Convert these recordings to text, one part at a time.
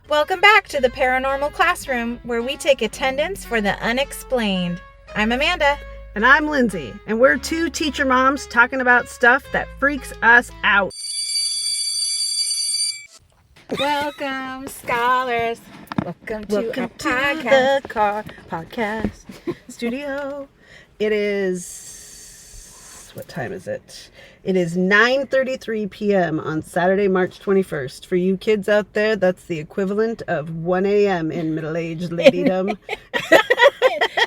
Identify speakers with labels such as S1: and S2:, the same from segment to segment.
S1: Welcome back to the Paranormal Classroom, where we take attendance for the unexplained. I'm Amanda.
S2: And I'm Lindsay, and we're two teacher moms talking about stuff that freaks us out.
S1: Welcome, scholars. Welcome to
S2: Welcome to
S1: podcast.
S2: the Car Podcast Studio. It is... What time is it? It is 9:33 p.m. on Saturday, March 21st. For you kids out there, that's the equivalent of 1 a.m. in middle-aged ladydom.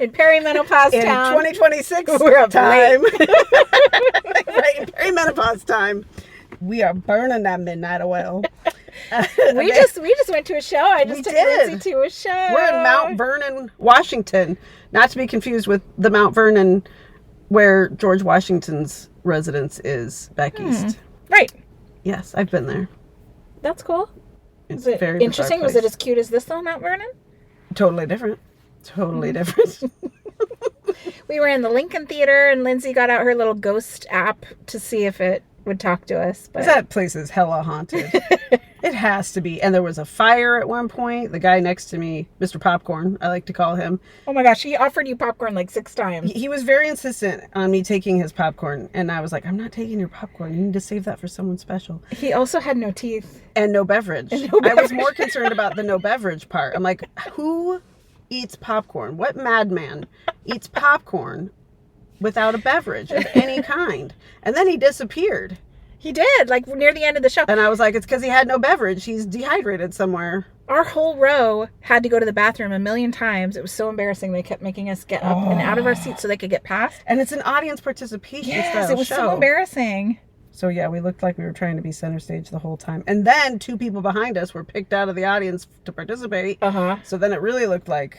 S1: In perimenopause
S2: In
S1: town.
S2: 2026
S1: We're up
S2: time. Right, in perimenopause time. We are burning that midnight oil.
S1: We just went to a show. I just took Lindsay to a show.
S2: We're in Mount Vernon, Washington. Not to be confused with the Mount Vernon where George Washington's residence is back east.
S1: Right.
S2: Yes, I've been there.
S1: That's cool.
S2: It's
S1: Was it
S2: very
S1: interesting?
S2: bizarre
S1: Was it
S2: place.
S1: as cute as this on Mount Vernon?
S2: Totally different. Totally different.
S1: We were in the Lincoln Theater, and Lindsay got out her little ghost app to see if it would talk to us. But
S2: That place is hella haunted. It has to be. And there was a fire at one point. The guy next to me, Mr. Popcorn, I like to call him.
S1: Oh my gosh, he offered you popcorn like 6 times.
S2: He was very insistent on me taking his popcorn. And I was like, I'm not taking your popcorn. You need to save that for someone special.
S1: He also had no teeth.
S2: And no beverage. I was more concerned about the no beverage part. I'm like, who eats popcorn? What madman eats popcorn without a beverage of any kind? And then he disappeared.
S1: He did, like near the end of the show.
S2: And I was like, it's because he had no beverage. He's dehydrated somewhere.
S1: Our whole row had to go to the bathroom a million times. It was so embarrassing. They kept making us get up and out of our seats so they could get past.
S2: And it's an audience participation
S1: Yes,
S2: style
S1: it was
S2: show.
S1: so embarrassing.
S2: So yeah, we looked like we were trying to be center stage the whole time. And then 2 people behind us were picked out of the audience to participate.
S1: Uh-huh.
S2: So then it really looked like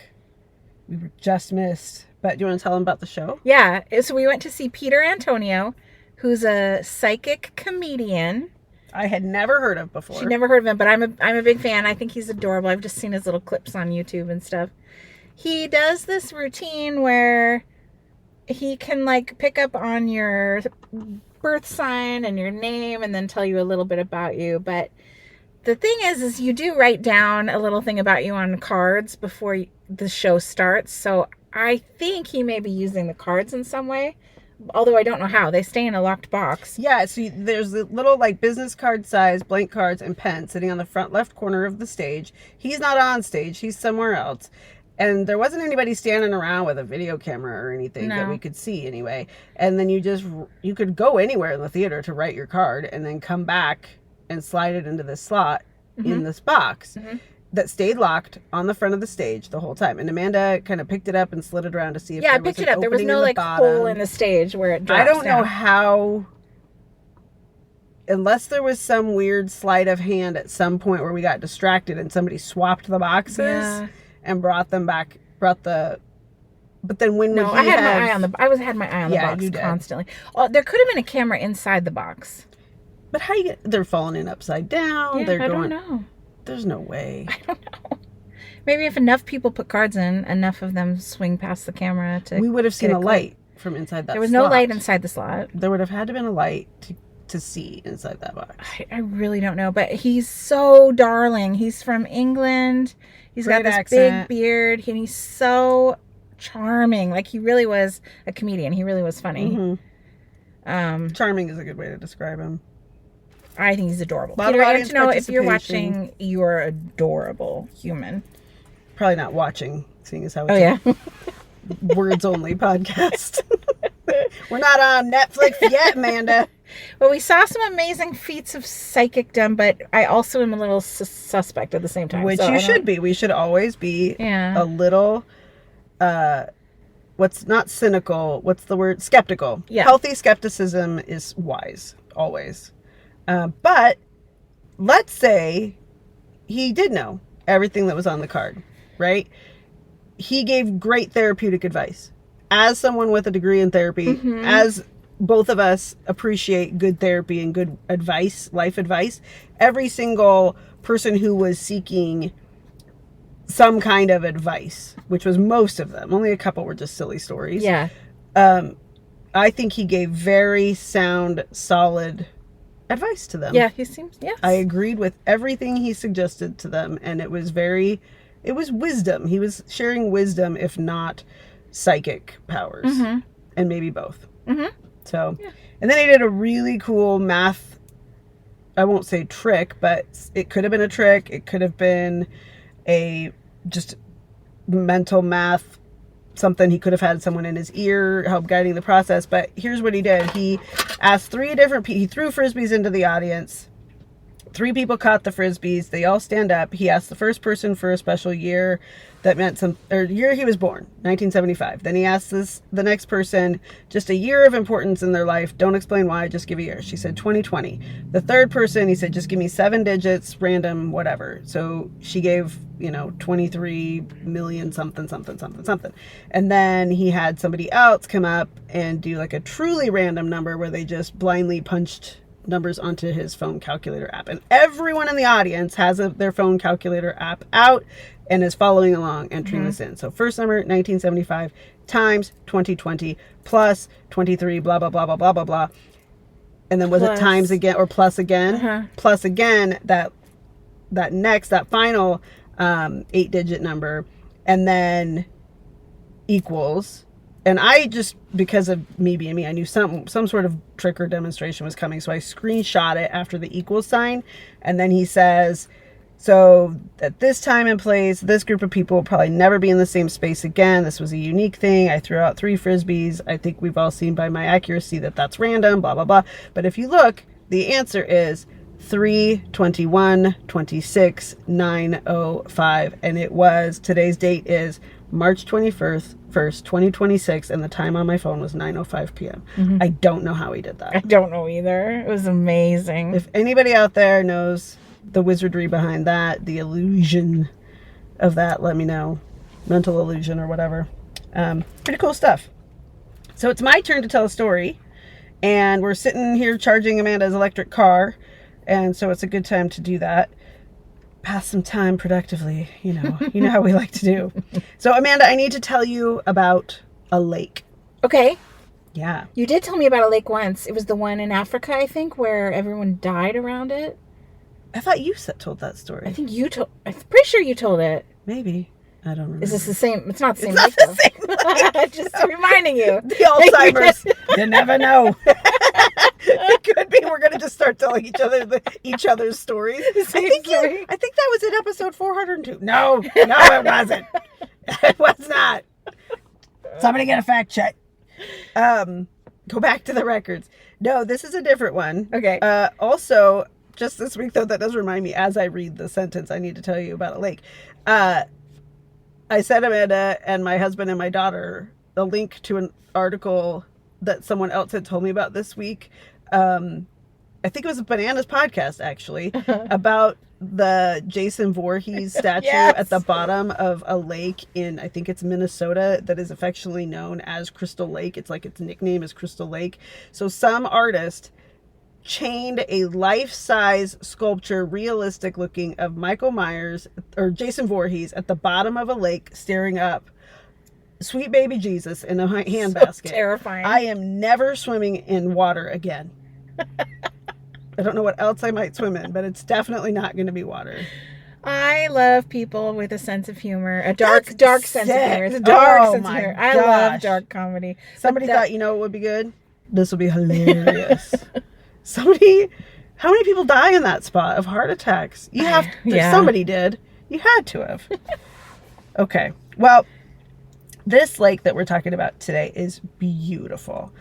S2: we were just missed. But do you want to tell them about the show?
S1: Yeah, so we went to see Peter Antonio, who's a psychic comedian.
S2: I had never heard of before.
S1: She'd never heard of him, but I'm a big fan. I think he's adorable. I've just seen his little clips on YouTube and stuff. He does this routine where he can like pick up on your birth sign and your name and then tell you a little bit about you. But the thing is you do write down a little thing about you on cards before the show starts. So I think he may be using the cards in some way. Although I don't know how. They stay in a locked box.
S2: Yeah, so there's a little like business card size blank cards and pen sitting on the front left corner of the stage. He's not on stage. He's somewhere else. And there wasn't anybody standing around with a video camera or anything that we could see anyway. And then you could go anywhere in the theater to write your card and then come back and slide it into this slot in this box. That stayed locked on the front of the stage the whole time. And Amanda kind of picked it up and slid it around to see if
S1: I
S2: there was
S1: picked
S2: an
S1: it up. There was
S2: opening
S1: no
S2: in the
S1: like
S2: bottom.
S1: hole in the stage where it drops
S2: I don't know
S1: down.
S2: how, unless there was some weird sleight of hand at some point where we got distracted and somebody swapped the boxes and brought them back, but then when
S1: I had my eye on the box
S2: you did.
S1: constantly. Oh, there could have been a camera inside the box.
S2: But how you get, they're falling in upside down.
S1: Yeah,
S2: They're
S1: I
S2: going,
S1: don't know.
S2: There's no way.
S1: I don't know. Maybe if enough people put cards in, enough of them swing past the camera to.
S2: We would have seen
S1: get
S2: a
S1: clip.
S2: light from inside that
S1: There was
S2: slot.
S1: no light inside the slot.
S2: There would have had to been a light to see inside that box.
S1: I really don't know, but he's so darling. He's from England. He's got
S2: Great
S1: this
S2: accent.
S1: big beard, and he's so charming. Like he really was a comedian. He really was funny.
S2: Charming is a good way to describe him.
S1: I think he's adorable.
S2: Lot of
S1: Peter
S2: audience
S1: Antonio, if you're
S2: participation.
S1: watching, you're adorable human.
S2: Probably not watching, seeing as how it's
S1: Oh yeah.
S2: a words only podcast. We're not on Netflix yet, Amanda.
S1: Well, we saw some amazing feats of psychicdom, but I also am a little suspect at the same time.
S2: Which
S1: so
S2: you
S1: I don't-
S2: should be. We should always be
S1: Yeah.
S2: a little, what's not cynical, what's the word? Skeptical.
S1: Yeah.
S2: Healthy skepticism is wise, always. But let's say he did know everything that was on the card, right? He gave great therapeutic advice. As someone with a degree in therapy, as both of us appreciate good therapy and good advice, life advice, every single person who was seeking some kind of advice, which was most of them, only a couple were just silly stories.
S1: Yeah.
S2: I think he gave very sound, solid advice to them.
S1: Yeah, he seems, yes.
S2: I agreed with everything he suggested to them, and it was wisdom. He was sharing wisdom, if not psychic powers, and maybe both. So, and then he did a really cool math, I won't say trick, but it could have been a trick. It could have been a just mental math, something. He could have had someone in his ear help guiding the process. But here's what he did. He asked 3 different people. He threw frisbees into the audience. 3 people caught the frisbees. They all stand up. He asked the first person for a special year that meant year he was born, 1975. Then he asked the next person just a year of importance in their life. Don't explain why, just give a year. She said 2020. The third person, he said, just give me 7 digits, random, whatever. So she gave, 23 million something. And then he had somebody else come up and do like a truly random number where they just blindly punched numbers onto his phone calculator app, and everyone in the audience has their phone calculator app out and is following along, entering this in. So first number 1975 times 2020 plus 23 blah blah blah blah blah blah blah, and then was it times again or plus again, plus again that final 8-digit number, and then equals. And I just, because of me being me, I knew some sort of trick or demonstration was coming. So I screenshot it after the equal sign. And then he says, so at this time and place, this group of people will probably never be in the same space again. This was a unique thing. I threw out 3 frisbees. I think we've all seen by my accuracy that that's random, blah, blah, blah. But if you look, the answer is 3/21/26/905. And it was, today's date is March 21st, 2026, and the time on my phone was 9:05 p.m. I don't know how he did that.
S1: I don't know either. It was amazing.
S2: If anybody out there knows the wizardry behind that, the illusion of that, let me know. Mental illusion or whatever. Pretty cool stuff. So it's my turn to tell a story, and we're sitting here charging Amanda's electric car, and so it's a good time to do that. Pass some time productively, you know how we like to do. So Amanda, I need to tell you about a lake.
S1: Okay.
S2: Yeah.
S1: You did tell me about a lake once. It was the one in Africa, I think, where everyone died around it.
S2: I thought you told that story.
S1: I think I'm pretty sure you told it.
S2: Maybe. I don't remember.
S1: Is this the same? It's not the same.
S2: It's not the same lake.
S1: Just reminding you.
S2: The Alzheimer's. You never know. It could be. We're gonna just start telling each other's stories. I think that was in episode 402. No, it wasn't. It was not. Somebody get a fact check. Go back to the records. No, this is a different one.
S1: Okay.
S2: Also, just this week though, that does remind me, as I read the sentence, I need to tell you about a lake. I sent Amanda and my husband and my daughter a link to an article that someone else had told me about this week. I think it was a Bananas podcast, actually, about the Jason Voorhees statue at the bottom of a lake in, I think it's Minnesota, that is affectionately known as Crystal Lake. It's like its nickname is Crystal Lake. So some artist chained a life-size sculpture, realistic looking, of Michael Myers or Jason Voorhees at the bottom of a lake staring up sweet baby Jesus in a handbasket.
S1: So terrifying.
S2: I am never swimming in water again. I don't know what else I might swim in, but it's definitely not going to be water.
S1: I love people with a sense of humor, a dark sense of humor. It's a sense of humor. I love dark comedy.
S2: Somebody thought, what would be good? This will be hilarious. How many people die in that spot of heart attacks? Somebody did. You had to have. Okay. Well, this lake that we're talking about today is beautiful.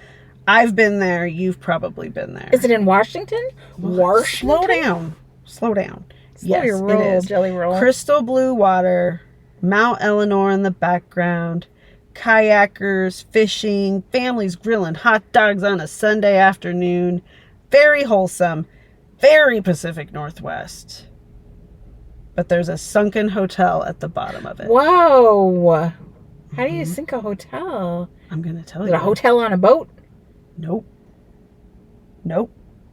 S2: I've been there. You've probably been there.
S1: Is it in Washington?
S2: Washington? Slow down. Yes,
S1: your roll,
S2: it is.
S1: Jelly roll.
S2: Crystal blue water, Mount Eleanor in the background, kayakers, fishing, families grilling hot dogs on a Sunday afternoon. Very wholesome, very Pacific Northwest. But there's a sunken hotel at the bottom of it.
S1: Whoa. How do you sink a hotel?
S2: I'm going to tell
S1: Is
S2: you.
S1: it a hotel on a boat?
S2: Nope.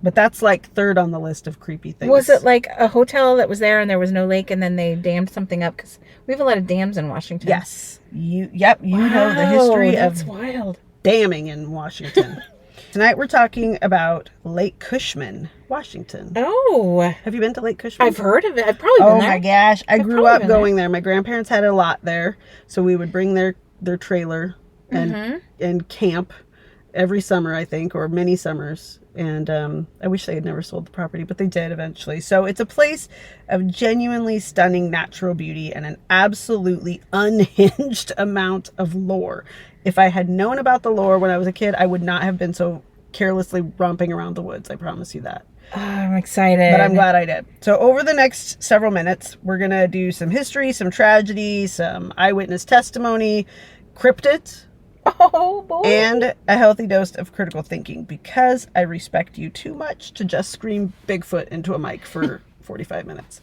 S2: But that's like third on the list of creepy things.
S1: Was it like a hotel that was there and there was no lake and then they dammed something up? Because we have a lot of dams in Washington.
S2: Yes. You know the history
S1: that's
S2: of
S1: wild.
S2: damming in Washington. Tonight we're talking about Lake Cushman, Washington.
S1: Oh.
S2: Have you been to Lake Cushman?
S1: I've heard of it. I've probably been there.
S2: Oh my gosh. I grew
S1: probably
S2: up
S1: been
S2: going there. My grandparents had a lot there. So we would bring their trailer and camp every summer, I think, or many summers. And I wish they had never sold the property, but they did eventually. So it's a place of genuinely stunning natural beauty and an absolutely unhinged amount of lore. If I had known about the lore when I was a kid, I would not have been so carelessly romping around the woods. I promise you that.
S1: Oh, I'm excited.
S2: But I'm glad I did. So over the next several minutes, we're going to do some history, some tragedy, some eyewitness testimony, cryptids,
S1: oh boy,
S2: and a healthy dose of critical thinking, because I respect you too much to just scream Bigfoot into a mic for 45 minutes.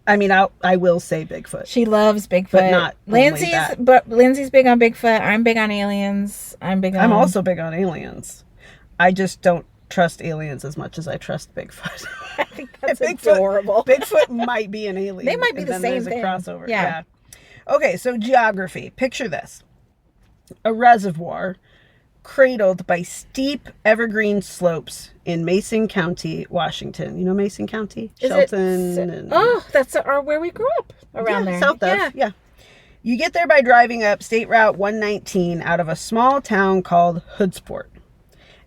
S2: I mean, I will say Bigfoot.
S1: She loves Bigfoot.
S2: But not
S1: Lindsay's,
S2: that.
S1: but Lindsay's big on Bigfoot. I'm big on aliens. I'm
S2: also big on aliens. I just don't trust aliens as much as I trust Bigfoot.
S1: I think that's adorable.
S2: Bigfoot might be an alien.
S1: They might be the same
S2: there's
S1: thing.
S2: A crossover.
S1: Yeah.
S2: Okay, so geography. Picture this. A reservoir cradled by steep evergreen slopes in Mason County, Washington. You know Mason County? Shelton.
S1: That's where we grew up around there.
S2: South of. Yeah. You get there by driving up State Route 119 out of a small town called Hoodsport.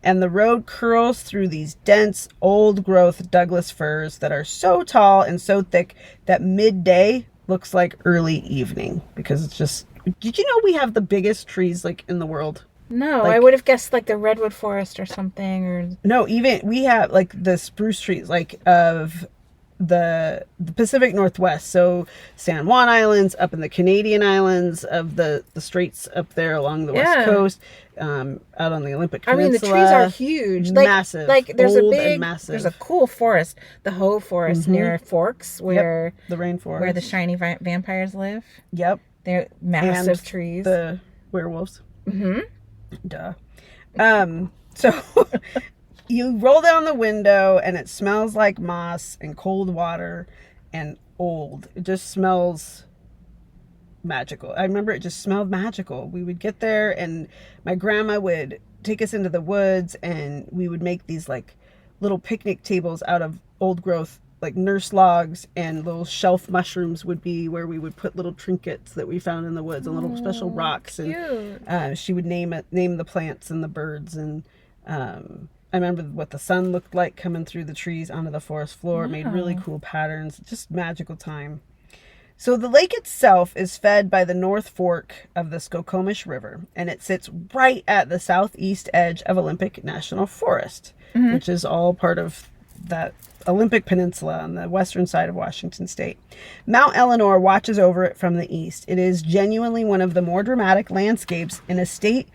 S2: And the road curls through these dense, old-growth Douglas firs that are so tall and so thick that midday looks like early evening, because it's just... Did you know we have the biggest trees, like, in the world?
S1: No, I would have guessed, like, the redwood forest or something, or...
S2: No, even... We have, like, the spruce trees, like, of the Pacific Northwest. So, San Juan Islands, up in the Canadian islands, of the straits up there along the West Coast, out on the Olympic Peninsula.
S1: I mean, the trees are huge.
S2: Massive.
S1: Like, there's
S2: old
S1: a big...
S2: and massive.
S1: There's a cool forest, the Hoh Forest near Forks, where...
S2: the rainforest.
S1: Where the shiny vampires live.
S2: Yep.
S1: They're massive
S2: and
S1: trees.
S2: The werewolves.
S1: Mm-hmm.
S2: Duh. So you roll down the window and it smells like moss and cold water and old. It just smells magical. I remember it just smelled magical. We would get there and my grandma would take us into the woods and we would make these like little picnic tables out of old growth, like nurse logs, and little shelf mushrooms would be where we would put little trinkets that we found in the woods and little special rocks.
S1: Cute.
S2: And she would name the plants and the birds. And I remember what the sun looked like coming through the trees onto the forest floor. It made really cool patterns. Just magical time. So the lake itself is fed by the North Fork of the Skokomish River, and it sits right at the southeast edge of Olympic National Forest, which is all part of that Olympic Peninsula on the western side of Washington State. Mount Eleanor watches over it from the east. It is genuinely one of the more dramatic landscapes in a state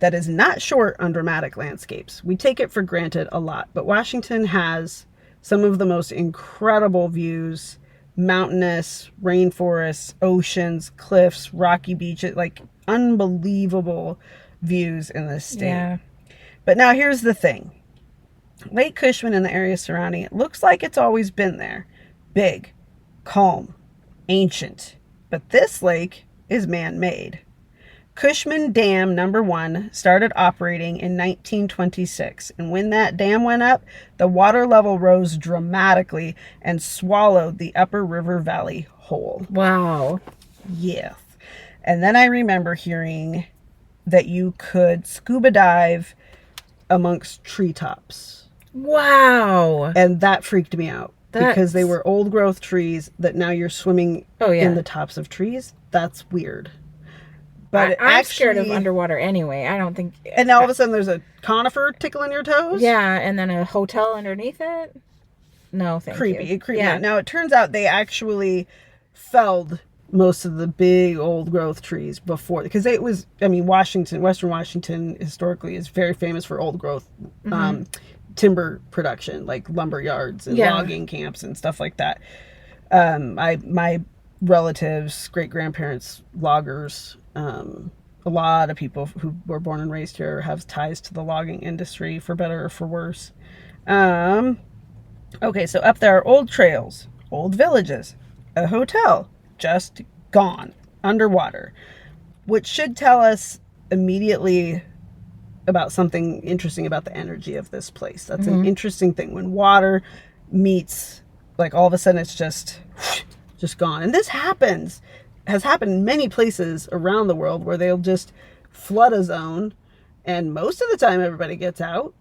S2: that is not short on dramatic landscapes. We take it for granted a lot, but Washington has some of the most incredible views: mountainous, rainforests, oceans, cliffs, rocky beaches, like unbelievable views in this state.
S1: Yeah.
S2: But now here's the thing. Lake Cushman and the area surrounding it looks like it's always been there. Big, calm, ancient. But this lake is man-made. Cushman Dam number 1 started operating in 1926, and when that dam went up, the water level rose dramatically and swallowed the upper river valley whole.
S1: Wow.
S2: Yes. And then I remember hearing that you could scuba dive amongst treetops.
S1: Wow.
S2: And that freaked me out because they were old growth trees that now you're swimming in the tops of trees. That's weird. But
S1: I'm scared of underwater anyway. I don't think...
S2: And now all of a sudden there's a conifer tickling your toes?
S1: Yeah, and then a hotel underneath it? No, thank you.
S2: Creepy. Yeah. Now it turns out they actually felled most of the big old growth trees before, because it was, I mean, Western Washington historically is very famous for old growth timber production, like lumber yards and logging camps and stuff like that. My relatives, great grandparents, loggers, a lot of people who were born and raised here have ties to the logging industry, for better or for worse. Okay, so up there are old trails, old villages, a hotel, just gone, underwater, which should tell us immediately about something interesting about the energy of this place. That's an interesting thing. When water meets, like all of a sudden it's just gone. And this has happened in many places around the world where they'll just flood a zone, and most of the time everybody gets out.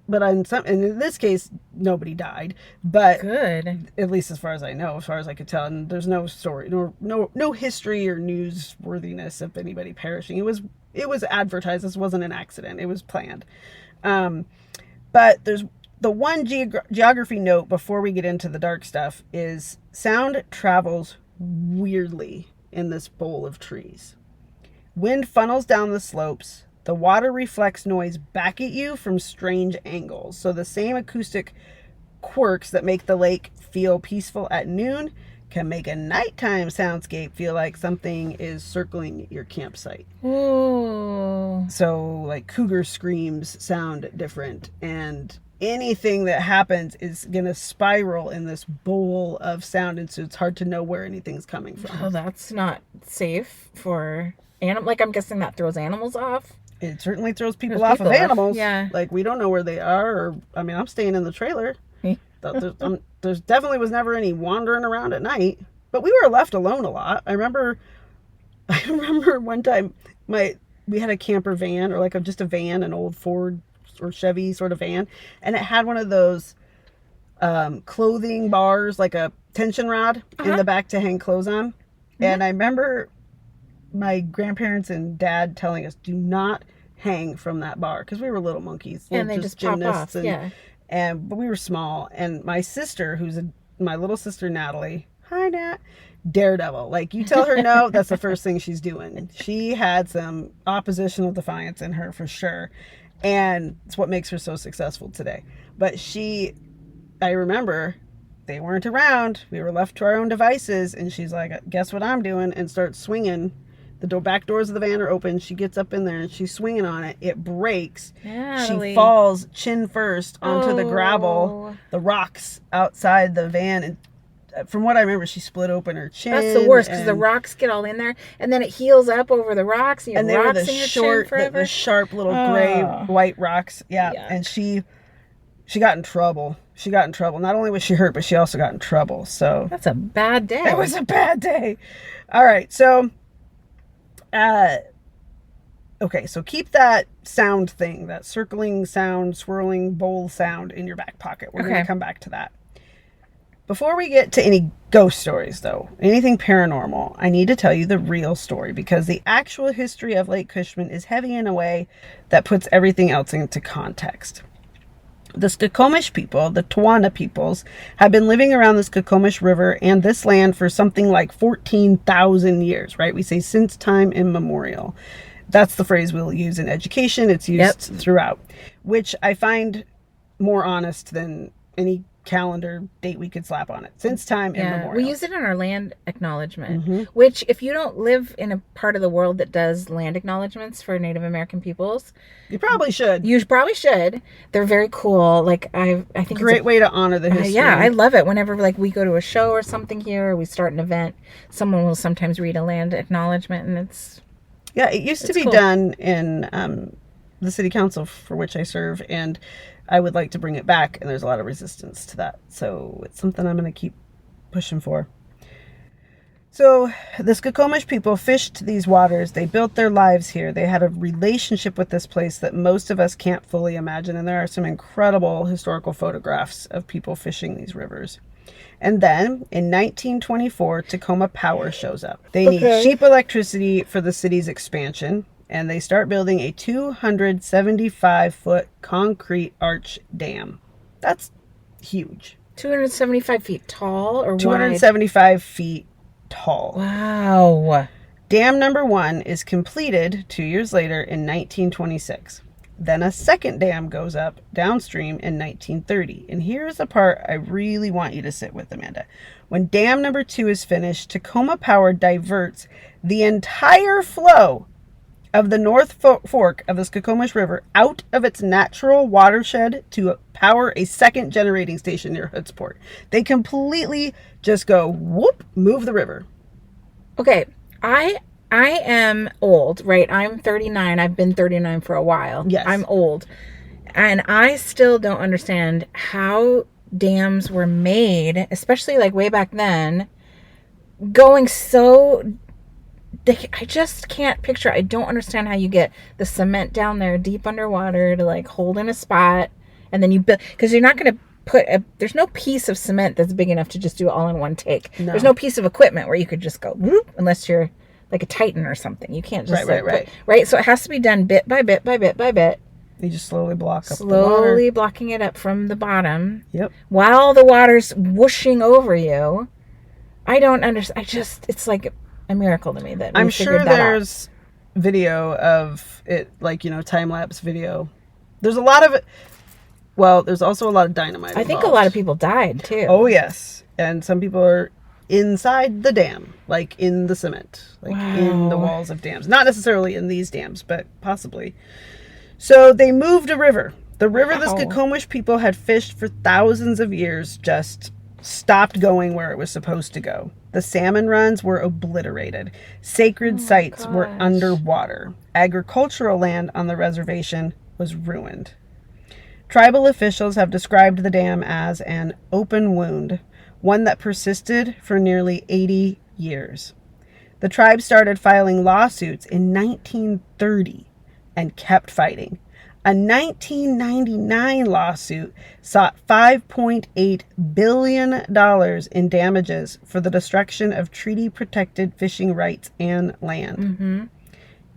S2: But and in this case, nobody died. But
S1: Good.
S2: at least as far as I know, as far as I could tell, and there's no story, no history or newsworthiness of anybody perishing. It was advertised. This wasn't an accident. It was planned. But there's the one geography note before we get into the dark stuff is sound travels weirdly in this bowl of trees. Wind funnels down the slopes. The water reflects noise back at you from strange angles. So the same acoustic quirks that make the lake feel peaceful at noon can make a nighttime soundscape feel like something is circling your campsite.
S1: Ooh.
S2: So like cougar screams sound different, and anything that happens is going to spiral in this bowl of sound, and so it's hard to know where anything's coming from.
S1: Oh, that's not safe for animals. Like, I'm guessing that throws animals off.
S2: It certainly throws people off of animals. Yeah. Like, we don't know where they are. Or, I mean, I'm staying in the trailer. There's definitely was never any wandering around at night. But we were left alone a lot. I remember one time we had a camper van, or like just a van, an old Ford or Chevy sort of van. And it had one of those clothing bars, like a tension rod in the back to hang clothes on. And I remember my grandparents and dad telling us, do not hang from that bar, because we were little monkeys,
S1: and they just pop off.
S2: But we were small, and my sister, my little sister Natalie, hi Nat, daredevil, like you tell her no, that's the first thing she's doing. She had some oppositional defiance in her for sure, and it's what makes her so successful today. But I remember they weren't around, we were left to our own devices, and she's like, guess what I'm doing, and starts swinging. The back doors of the van are open. She gets up in there and she's swinging on it. It breaks.
S1: Natalie.
S2: She falls chin first onto the gravel, the rocks outside the van. And from what I remember, she split open her chin.
S1: That's the worst, because the rocks get all in there, and then it heals up over the rocks. And
S2: they were the short, the sharp little gray white rocks. Yeah. And she got in trouble. Not only was she hurt, but she also got in trouble. So
S1: that's a bad day.
S2: It was a bad day. All right, so. Okay, so keep that sound thing, that circling sound, swirling bowl sound in your back pocket. We're going to come back to that. Before we get to any ghost stories, though, anything paranormal, I need to tell you the real story, because the actual history of Lake Cushman is heavy in a way that puts everything else into context. The Skokomish people, the Tawana peoples, have been living around the Skokomish River and this land for something like 14,000 years, right? We say since time immemorial. That's the phrase we'll use in education. It's used throughout, which I find more honest than any calendar date we could slap on it. Since time immemorial.
S1: We use it in our land acknowledgement, which if you don't live in a part of the world that does land acknowledgements for Native American peoples,
S2: you probably should.
S1: You probably should. They're very cool. Like I think
S2: great it's a way to honor the history.
S1: Yeah, I love it. Whenever like we go to a show or something here, or we start an event, someone will sometimes read a land acknowledgement, and
S2: it used to be done in the city council for which I serve, and I would like to bring it back, and there's a lot of resistance to that. So it's something I'm going to keep pushing for. So the Skokomish people fished these waters. They built their lives here. They had a relationship with this place that most of us can't fully imagine. And there are some incredible historical photographs of people fishing these rivers. And then in 1924, Tacoma Power shows up. They need cheap electricity for the city's expansion. And they start building a 275-foot concrete arch dam. That's huge.
S1: 275 feet tall or
S2: 275 feet tall.
S1: Wow.
S2: Dam number 1 is completed 2 years later in 1926. Then a second dam goes up downstream in 1930. And here's the part I really want you to sit with, Amanda. When dam number 2 is finished, Tacoma Power diverts the entire flow of the North Fork of the Skokomish River out of its natural watershed to power a second generating station near Hoodsport. They completely just go, whoop, move the river.
S1: Okay, I I am old, right? I'm 39. I've been 39 for a while.
S2: Yes.
S1: I'm old. And I still don't understand how dams were made, especially like way back then, going so. I just can't picture. I don't understand how you get the cement down there deep underwater to like hold in a spot, and then you build, because you're not going to there's no piece of cement that's big enough to just do it all in one take.
S2: No.
S1: There's no piece of equipment where you could just go whoop, unless you're like a Titan or something. You can't just right. So it has to be done bit by bit by bit by bit.
S2: You just slowly block up the water.
S1: Slowly blocking it up from the bottom.
S2: Yep.
S1: While the water's whooshing over you. I don't understand. It's like a miracle to me that
S2: I'm sure there's video of it, like, time-lapse video. There's a lot of it. Well, there's also a lot of dynamite
S1: I think a lot of people died, too.
S2: Oh, yes. And some people are inside the dam, like in the cement, like in the walls of dams. Not necessarily in these dams, but possibly. So they moved a river. The river the Skokomish people had fished for thousands of years just stopped going where it was supposed to go. The salmon runs were obliterated. Sacred sites were underwater. Agricultural land on the reservation was ruined. Tribal officials have described the dam as an open wound, one that persisted for nearly 80 years. The tribe started filing lawsuits in 1930 and kept fighting. A 1999 lawsuit sought $5.8 billion in damages for the destruction of treaty-protected fishing rights and land. Mm-hmm.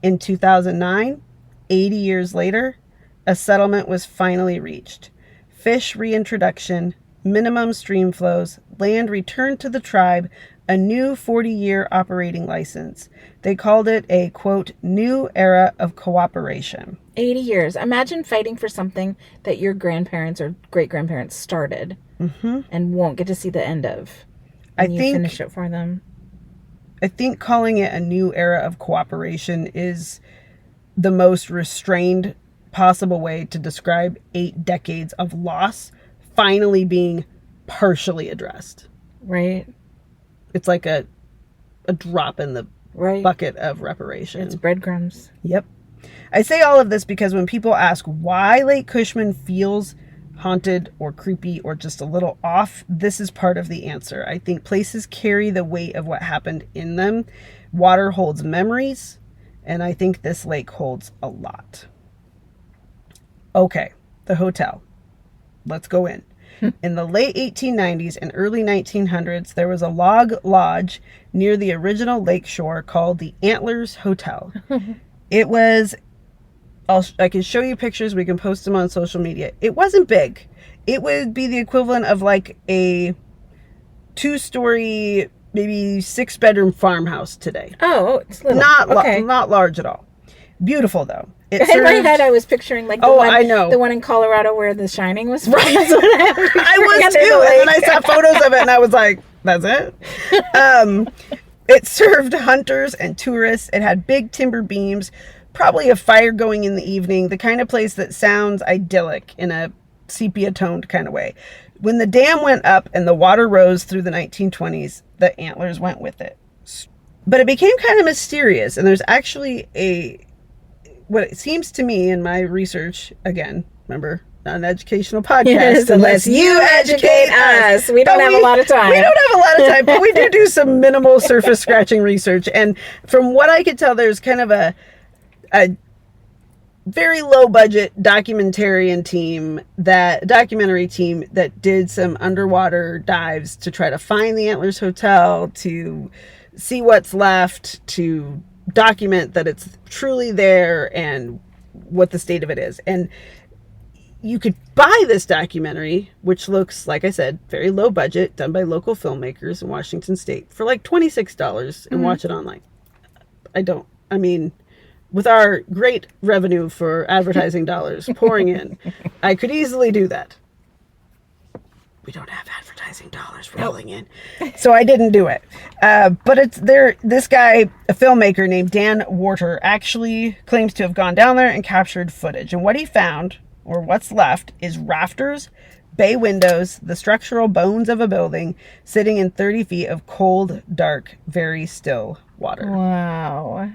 S2: In 2009, 80 years later, a settlement was finally reached. Fish reintroduction, minimum stream flows, land returned to the tribe, a new 40-year operating license. They called it a, quote, new era of cooperation.
S1: 80 years. Imagine fighting for something that your grandparents or great-grandparents started and won't get to see the end of. And you finish it for them.
S2: I think calling it a new era of cooperation is the most restrained possible way to describe 8 decades of loss finally being partially addressed.
S1: Right.
S2: It's like a drop in the bucket of reparation.
S1: It's breadcrumbs.
S2: Yep. I say all of this because when people ask why Lake Cushman feels haunted or creepy or just a little off, this is part of the answer. I think places carry the weight of what happened in them. Water holds memories, and I think this lake holds a lot. Okay, the hotel. Let's go in. In the late 1890s and early 1900s, there was a log lodge near the original lake shore called the Antlers Hotel. It was, I can show you pictures. We can post them on social media. It wasn't big. It would be the equivalent of like a 2-story, maybe 6-bedroom farmhouse today.
S1: Oh, it's little.
S2: Not large at all. Beautiful though.
S1: In my head, I was picturing like the one in Colorado where The Shining was from.
S2: Right.
S1: That's what
S2: I was too, and then I saw photos of it, and I was like, "That's it." It served hunters and tourists. It had big timber beams, probably a fire going in the evening. The kind of place that sounds idyllic in a sepia-toned kind of way. When the dam went up and the water rose through the 1920s, the Antlers went with it. But it became kind of mysterious, and there's actually what it seems to me in my research, again, remember, not an educational podcast,
S1: yes, unless you educate us. We don't have a lot of time.
S2: We don't have a lot of time, but we do some minimal surface scratching research. And from what I could tell, there's kind of a very low budget documentary team that did some underwater dives to try to find the Antlers Hotel, to see what's left, to document that it's truly there and what the state of it is. And you could buy this documentary, which looks, like I said, very low budget, done by local filmmakers in Washington State, for like $26 and watch it online. With our great revenue for advertising dollars pouring in, I could easily do that. We don't have advertising dollars rolling in. So I didn't do it. But it's there. This guy, a filmmaker named Dan Warter, actually claims to have gone down there and captured footage. And what he found, or what's left, is rafters, bay windows, the structural bones of a building, sitting in 30 feet of cold, dark, very still water.
S1: Wow.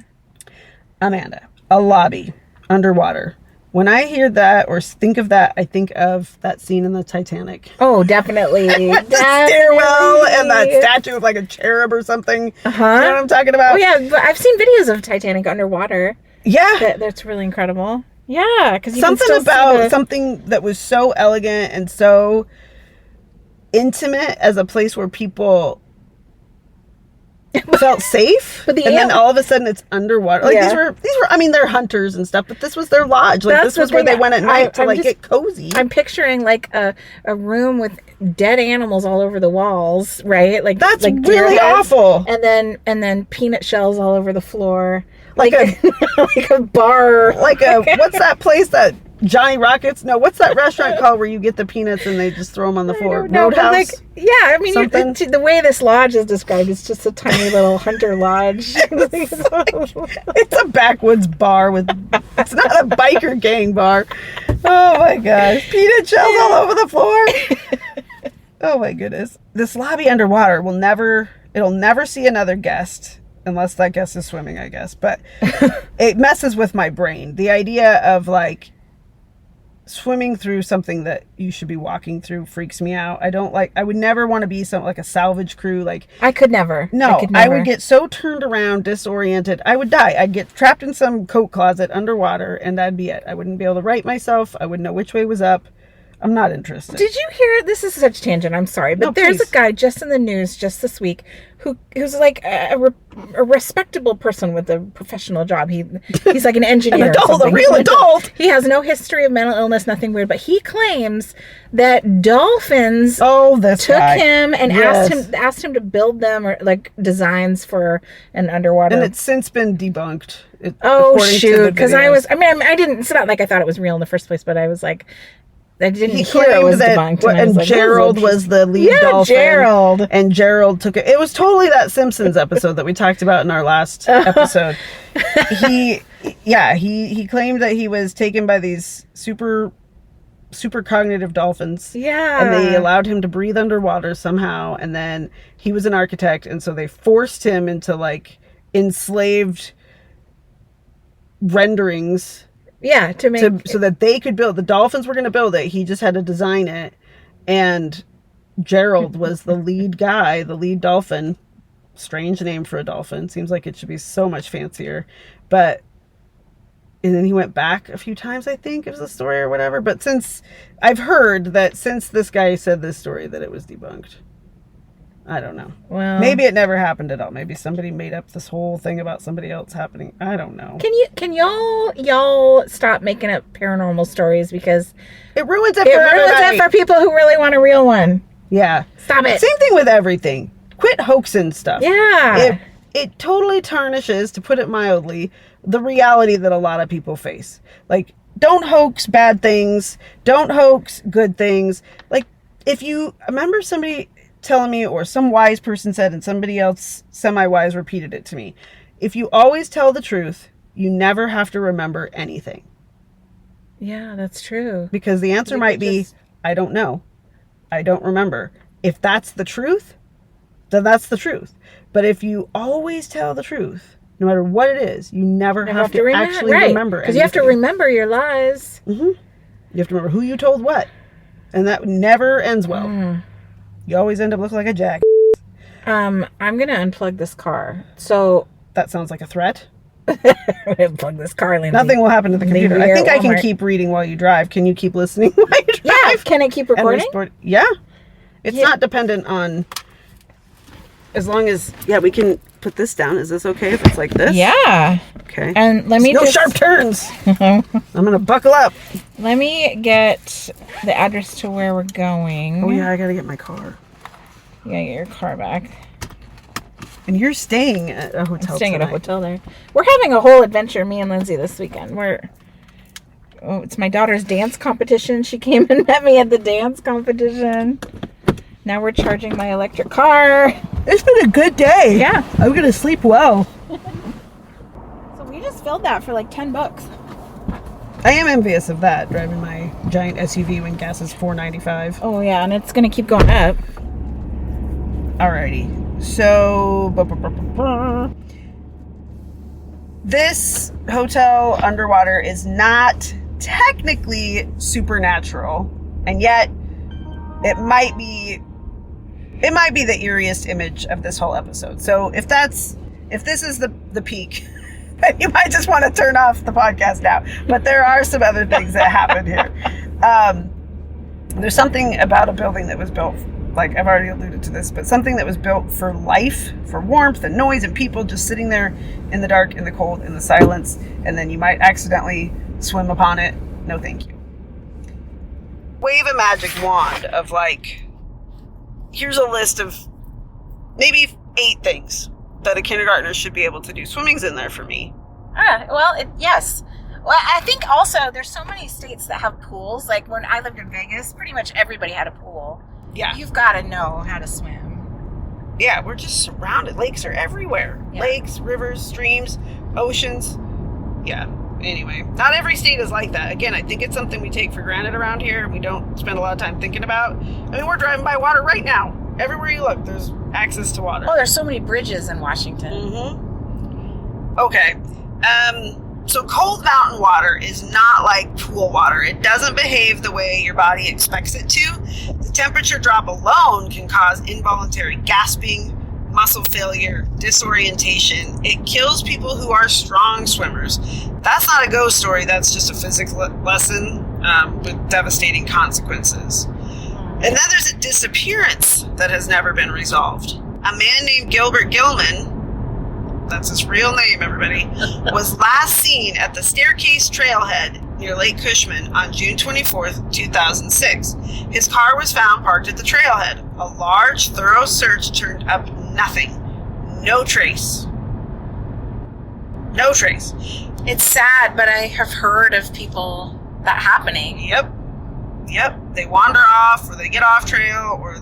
S2: Amanda, a lobby underwater. When I hear that or think of that, I think of that scene in the Titanic.
S1: Oh, definitely.
S2: With the stairwell and that statue of like a cherub or something.
S1: Uh-huh.
S2: You know what I'm talking about?
S1: Oh, yeah. But I've seen videos of Titanic underwater.
S2: Yeah.
S1: That's really incredible. Yeah. Because
S2: Something about something that was so elegant and so intimate as a place where people felt safe, and then all of a sudden it's underwater. Like these were. I mean, they're hunters and stuff, but this was their lodge. Like this was where they went at night to get cozy.
S1: I'm picturing like a room with dead animals all over the walls, right? Like
S2: that's
S1: like
S2: really awful.
S1: And then peanut shells all over the floor, like a like a bar,
S2: like a what's that place that Johnny Rockets? No, what's that restaurant called where you get the peanuts and they just throw them on the floor? Roadhouse?
S1: Like, yeah, I mean, the way this lodge is described is just a tiny little hunter lodge.
S2: It's a backwoods bar with. It's not a biker gang bar. Oh my gosh, peanut shells all over the floor. Oh my goodness, this lobby underwater it'll never see another guest. Unless that guest is swimming, I guess. But it messes with my brain. The idea of like swimming through something that you should be walking through freaks me out. I would never want to be like a salvage crew. Like
S1: I could never.
S2: I would get so turned around, disoriented. I would die. I'd get trapped in some coat closet underwater and that'd be it. I wouldn't be able to right myself. I wouldn't know which way was up. I'm not interested.
S1: Did you hear? This is such tangent. I'm sorry, but there's a guy just in the news just this week who's like a respectable person with a professional job. He's like an engineer,
S2: an adult, a real adult.
S1: He has no history of mental illness, nothing weird. But he claims that dolphins took him and asked him to build them or like designs for an underwater.
S2: And it's since been debunked.
S1: Shoot! Because I didn't. It's not like I thought it was real in the first place, but I was like. I didn't hear it was debunked.
S2: And Gerald was the lead dolphin.
S1: Gerald.
S2: And Gerald took it. It was totally that Simpsons episode that we talked about in our last episode. He claimed that he was taken by these super cognitive dolphins.
S1: Yeah.
S2: And they allowed him to breathe underwater somehow. And then he was an architect. And so they forced him into like enslaved renderings.
S1: Yeah,
S2: so that they could build. The dolphins were going to build it. He just had to design it. And Gerald was the lead guy, the lead dolphin. Strange name for a dolphin. Seems like it should be so much fancier. And then he went back a few times, I think, is the story or whatever. But I've heard that since this guy said this story that it was debunked. I don't know. Well, maybe it never happened at all. Maybe somebody made up this whole thing about somebody else happening. I don't know.
S1: Can y'all stop making up paranormal stories because
S2: it ruins it
S1: for people who really want a real one.
S2: Yeah.
S1: Stop it.
S2: Same thing with everything. Quit hoaxing stuff.
S1: Yeah.
S2: It totally tarnishes, to put it mildly, the reality that a lot of people face. Like, don't hoax bad things. Don't hoax good things. Like, if you remember somebody telling me, or some wise person said, and somebody else semi-wise repeated it to me, if you always tell the truth, you never have to remember anything.
S1: Yeah, that's true.
S2: Because the answer might be, I don't know. I don't remember. If that's the truth, then that's the truth. But if you always tell the truth, no matter what it is, you never have to actually remember anything.
S1: Because you have to remember your lies.
S2: Mm-hmm. You have to remember who you told what. And that never ends well. You always end up looking like a jack.
S1: I'm going to unplug this car. So
S2: that sounds like a threat.
S1: Unplug this car, Lindsay.
S2: Nothing will happen to the computer. I think I can keep reading while you drive. Can you keep listening while you drive?
S1: Yeah. Can it keep recording?
S2: Yeah. It's not dependent on... As long as... Yeah, we can put this down. Is this okay if it's like this?
S1: Yeah.
S2: Okay.
S1: And let me
S2: no sharp turns. I'm going to buckle up.
S1: Let me get the address to where we're going.
S2: Oh, yeah. I got to get my car.
S1: You got to get your car back.
S2: And you're staying at a hotel.
S1: I'm staying at a hotel there. We're having a whole adventure, me and Lindsay, this weekend. It's my daughter's dance competition. She came and met me at the dance competition. Now we're charging my electric car.
S2: It's been a good day.
S1: Yeah.
S2: I'm going to sleep well.
S1: So we just filled that for like $10.
S2: I am envious of that, driving my giant SUV when gas is $4.95.
S1: Oh yeah, and it's gonna keep going up.
S2: Alrighty. So this hotel underwater is not technically supernatural, and yet it might be the eeriest image of this whole episode. So if this is the peak, then you might just want to turn off the podcast now. But there are some other things that happen here. There's something about a building that was built, like I've already alluded to this, but something that was built for life, for warmth and noise and people just sitting there in the dark, in the cold, in the silence, and then you might accidentally swim upon it. No thank you. Wave a magic wand of like, here's a list of maybe 8 things that a kindergartner should be able to do. Swimming's in there for me.
S1: Yes. Well, I think also there's so many states that have pools. Like when I lived in Vegas, pretty much everybody had a pool.
S2: Yeah.
S1: You've got to know how to swim.
S2: Yeah, we're just surrounded. Lakes are everywhere. Yeah. Lakes, rivers, streams, oceans. Yeah. Anyway, not every state is like that. Again, I think it's something we take for granted around here and we don't spend a lot of time thinking about. I mean, we're driving by water right now. Everywhere you look, there's access to water.
S1: Oh, there's so many bridges in Washington.
S2: Mm-hmm. Okay. So cold mountain water is not like pool water. It doesn't behave the way your body expects it to. The temperature drop alone can cause involuntary gasping, muscle failure, disorientation. It kills people who are strong swimmers. That's not a ghost story. That's just a physics lesson with devastating consequences. And then there's a disappearance that has never been resolved. A man named Gilbert Gilman, that's his real name, everybody, was last seen at the Staircase Trailhead near Lake Cushman on June 24th, 2006. His car was found parked at the trailhead. A large, thorough search turned up nothing. No trace. No trace.
S1: It's sad, but I have heard of people that happening.
S2: Yep. They wander off, or they get off trail, or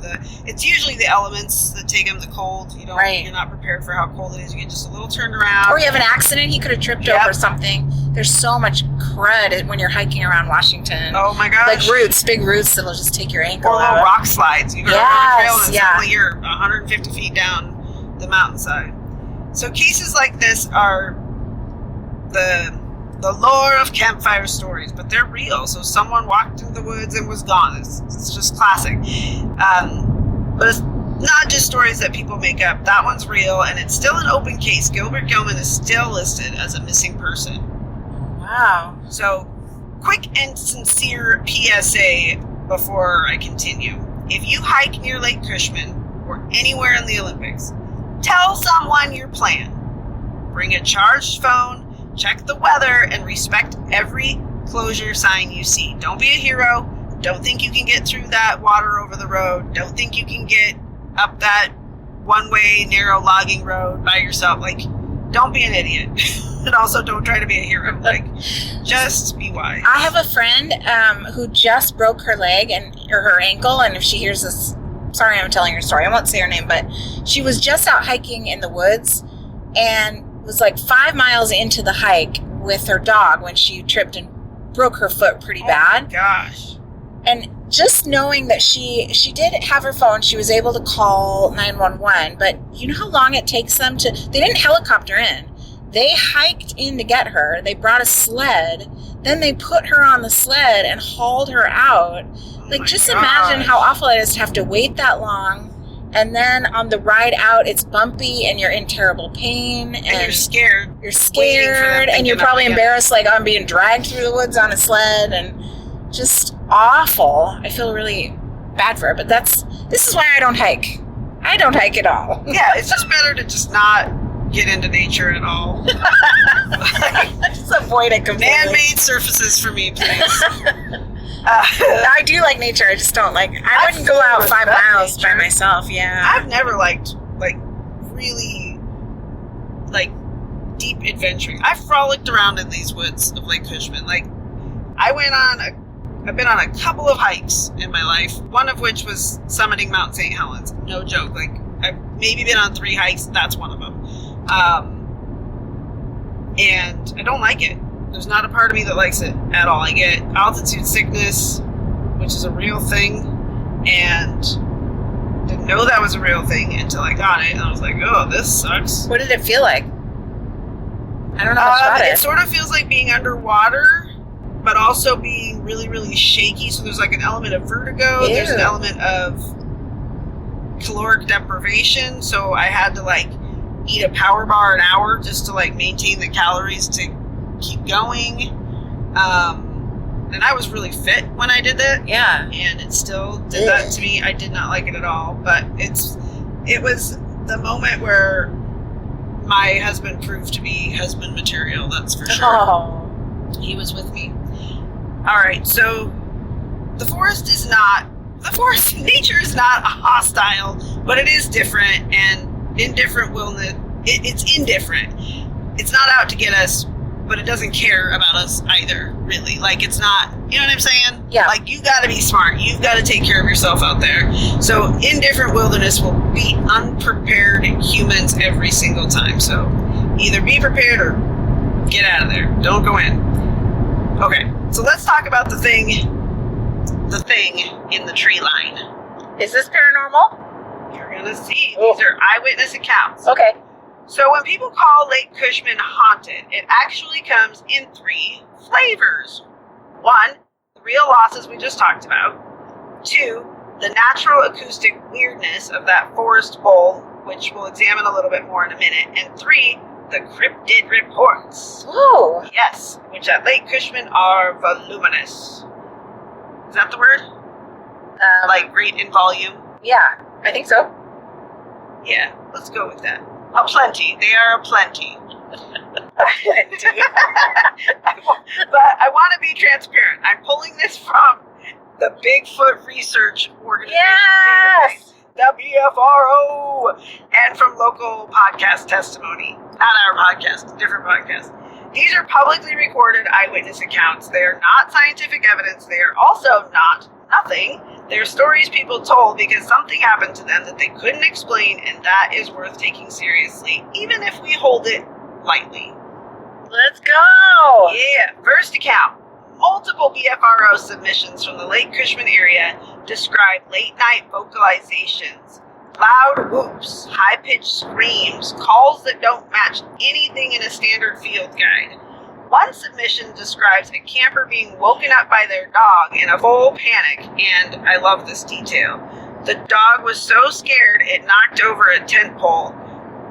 S2: it's usually the elements that take them, the cold. You're not prepared for how cold it is. You get just a little turned around.
S1: Or you have an accident. He could have tripped over something. There's so much crud when you're hiking around Washington.
S2: Oh my gosh.
S1: Like roots, big roots that'll just take your ankle
S2: or
S1: out.
S2: little rock slides. You go on a trail and suddenly you're 150 feet down the mountainside. So cases like this are the lore of campfire stories, but they're real. So someone walked into the woods and was gone. It's just classic. But it's not just stories that people make up. That one's real, and it's still an open case. Gilbert Gilman is still listed as a missing person.
S1: Wow.
S2: So, quick and sincere PSA before I continue. If you hike near Lake Cushman or anywhere in the Olympics, tell someone your plan. Bring a charged phone, check the weather, and respect every closure sign you see. Don't be a hero. Don't think you can get through that water over the road. Don't think you can get up that one-way narrow logging road by yourself. Like, don't be an idiot. And also don't try to be a hero. Like, just be wise.
S1: I have a friend who just broke her leg or her ankle, and if she hears this, sorry I'm telling her story, I won't say her name, but she was just out hiking in the woods and was like 5 miles into the hike with her dog when she tripped and broke her foot pretty bad.
S2: Oh my gosh.
S1: And just knowing that she did have her phone, she was able to call 911, but you know how long it takes them they didn't helicopter in. They hiked in to get her. They brought a sled. Then they put her on the sled and hauled her out. Like, just imagine how awful it is to have to wait that long. And then on the ride out, it's bumpy and you're in terrible pain. And
S2: you're scared.
S1: You're scared. And you're probably embarrassed, like, I'm being dragged through the woods on a sled. And just awful. I feel really bad for her. But this is why I don't hike. I don't hike at all.
S2: Yeah, it's just better to just not get into nature at all.
S1: Just avoid it completely.
S2: Man-made surfaces for me, please.
S1: I do like nature. I just don't like. I wouldn't go out 5 miles by myself. Yeah,
S2: I've never liked really deep adventuring. I've frolicked around in these woods of Lake Cushman. Like, I've been on a couple of hikes in my life. One of which was summiting Mount St. Helens. No joke. Like, I've maybe been on 3 hikes. That's one of them. And I don't like it. There's not a part of me that likes it at all. I get altitude sickness, which is a real thing, and didn't know that was a real thing until I got it, and I was like, oh, this sucks.
S1: What did it feel like? I don't know much about
S2: It
S1: it.
S2: sort of feels like being underwater, but also being really, really shaky. So there's like an element of vertigo.
S1: Ew.
S2: There's an element of caloric deprivation. So I had to like eat a power bar an hour just to like maintain the calories to keep going. And I was really fit when I did that.
S1: Yeah.
S2: And it still did that to me. I did not like it at all. But it was the moment where my husband proved to be husband material, that's for sure.
S1: Oh.
S2: He was with me. All right, so nature is not hostile, but it is different, and indifferent it's indifferent. It's not out to get us, but it doesn't care about us either, really. Like, it's not, you know what I'm saying?
S1: Yeah.
S2: Like, you gotta be smart. You've got to take care of yourself out there. So, indifferent wilderness will beat unprepared humans every single time. So, either be prepared or get out of there. Don't go in. Okay, so let's talk about the thing in the tree line.
S1: Is this paranormal?
S2: You're gonna see.
S1: Oh.
S2: These are eyewitness accounts.
S1: Okay.
S2: So when people call Lake Cushman haunted, it actually comes in 3 flavors. 1, the real losses we just talked about. 2, the natural acoustic weirdness of that forest bowl, which we'll examine a little bit more in a minute. And 3, the cryptid reports.
S1: Oh.
S2: Yes, which at Lake Cushman are voluminous. Is that the word? Like great in volume?
S1: Yeah, I think so.
S2: Yeah, let's go with that. Aplenty. They are aplenty. But I want to be transparent. I'm pulling this from the Bigfoot Research Organization
S1: Yes!
S2: database, WFRO, and from local podcast testimony. Not our podcast, different podcast. These are publicly recorded eyewitness accounts. They are not scientific evidence. They are also not nothing. They're stories people told because something happened to them that they couldn't explain, and that is worth taking seriously, even if we hold it lightly.
S1: Let's go!
S2: Yeah, first account. Multiple BFRO submissions from the Lake Cushman area describe late-night vocalizations, loud whoops, high-pitched screams, calls that don't match anything in a standard field guide. One submission describes a camper being woken up by their dog in a full panic, and I love this detail. The dog was so scared it knocked over a tent pole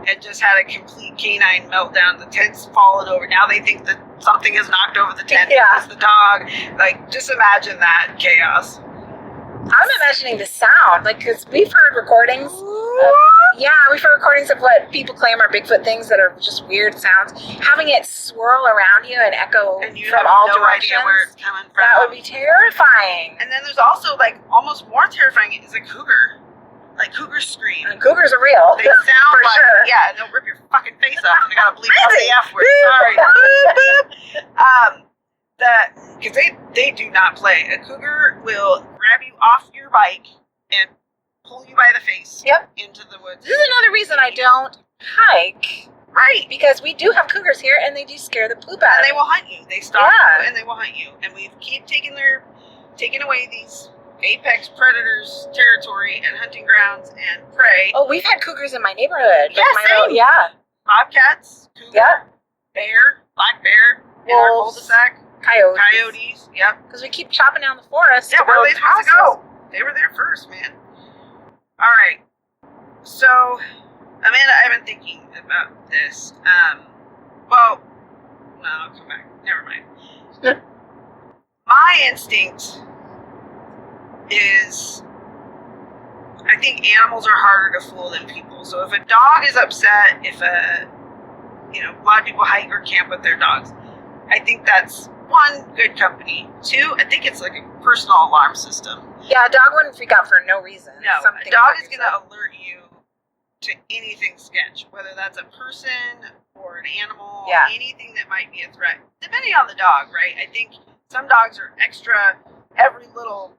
S2: and just had a complete canine meltdown. The tent's fallen over. Now they think that something has knocked over the tent.
S1: Yeah.
S2: It's the dog. Like, just imagine that chaos.
S1: I'm imagining the sound, like, because we've heard recordings. We've heard recordings of what people claim are Bigfoot things that are just weird sounds. Having it swirl around you and echo
S2: And you
S1: from
S2: have
S1: all
S2: no
S1: directions.
S2: idea where it's coming from.
S1: That would be terrifying.
S2: And then there's also, like, almost more terrifying is a cougar. Like, cougars scream.
S1: And cougars are real.
S2: They sound
S1: for
S2: like,
S1: sure.
S2: yeah, and they'll rip your fucking face off. And I gotta bleep out
S1: Lindsay!
S2: the F word. Sorry. Because they do not play. A cougar will grab you off your bike and pull you by the face into the woods.
S1: This is another reason I don't hike.
S2: Right.
S1: Because we do have cougars here, and they do scare the poop out
S2: And
S1: of
S2: they
S1: me.
S2: will hunt you. They stalk you and they will hunt you. And we keep taking away these apex predators' territory and hunting grounds and prey.
S1: Oh, we've had cougars in my neighborhood.
S2: Yeah, same.
S1: Yeah.
S2: Bobcats, cougar,
S1: Yeah.
S2: bear, black bear, in our
S1: Wolves.
S2: cul-de-sac, coyotes, yep.
S1: Because we keep chopping down the forest.
S2: Yeah,
S1: to
S2: where are
S1: build
S2: they supposed to
S1: houses.
S2: go? They were there first, man. All right. So, Amanda, I've been thinking about this. Well, no, I'll come back. Never mind. My instinct is, I think animals are harder to fool than people. So if a dog is upset, if a lot of people hike or camp with their dogs, I think that's 1, good company. 2, I think it's like a personal alarm system.
S1: Yeah, a dog wouldn't freak out for no reason.
S2: No,
S1: Something
S2: a dog is
S1: triggers
S2: going to
S1: it.
S2: alert you to anything sketch, whether that's a person or an animal,
S1: Yeah.
S2: anything that might be a threat, depending on the dog, right? I think some dogs are extra, every little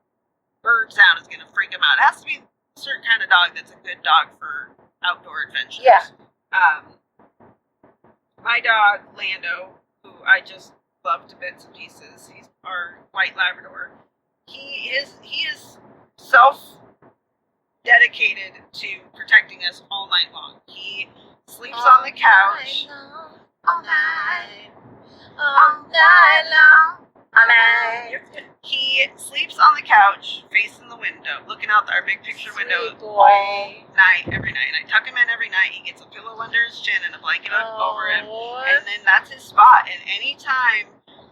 S2: bird sound is going to freak them out. It has to be a certain kind of dog that's a good dog for outdoor adventures.
S1: Yeah.
S2: My dog, Lando, who I just love to bits and pieces. He's our white Labrador. He is self-dedicated to protecting us all night long. He sleeps on the couch.
S1: All night long.
S2: He sleeps on the couch, facing the window, looking out our big picture window all night, every night. And I tuck him in every night. He gets a pillow under his chin and a blanket over him. And then that's his spot. And anytime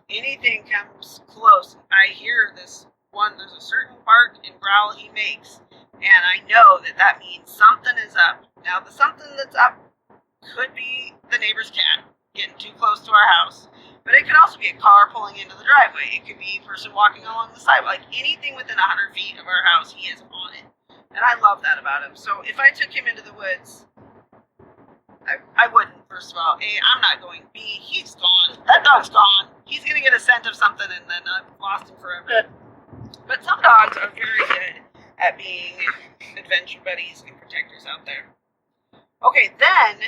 S2: anything comes close, I hear this one, there's a certain bark and growl he makes. And I know that means something is up. Now, the something that's up could be the neighbor's cat getting too close to our house. But it could also be a car pulling into the driveway. It could be a person walking along the sidewalk. Like anything within 100 feet of our house, he is on it. And I love that about him. So if I took him into the woods, I wouldn't, first of all. A, I'm not going. B, he's gone. That dog's gone. He's going to get a scent of something and then I've lost him forever. But some dogs are very good at being adventure buddies and protectors out there. Okay, then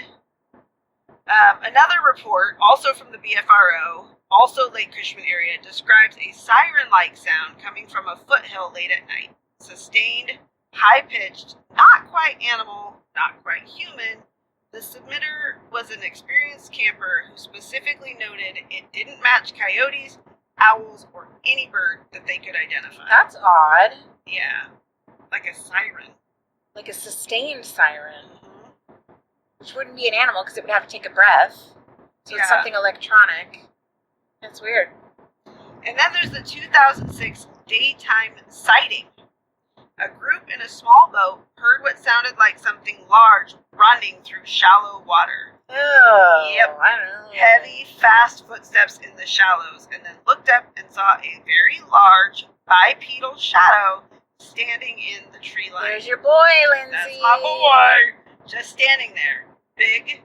S2: another report, also from the BFRO, also Lake Cushman area, describes a siren-like sound coming from a foothill late at night. Sustained, high-pitched, not quite animal, not quite human. The submitter was an experienced camper who specifically noted it didn't match coyotes, owls, or any bird that they could identify.
S1: That's odd.
S2: Yeah. Like a siren.
S1: Like a sustained siren. Which wouldn't be an animal because it would have to take a breath. So it's something electronic. That's weird.
S2: And then there's the 2006 daytime sighting. A group in a small boat heard what sounded like something large running through shallow water.
S1: Oh,
S2: yep.
S1: I don't know.
S2: Heavy, fast footsteps in the shallows, and then looked up and saw a very large bipedal shadow standing in the tree line.
S1: There's your boy, Lindsay.
S2: That's my boy. Just standing there. Big,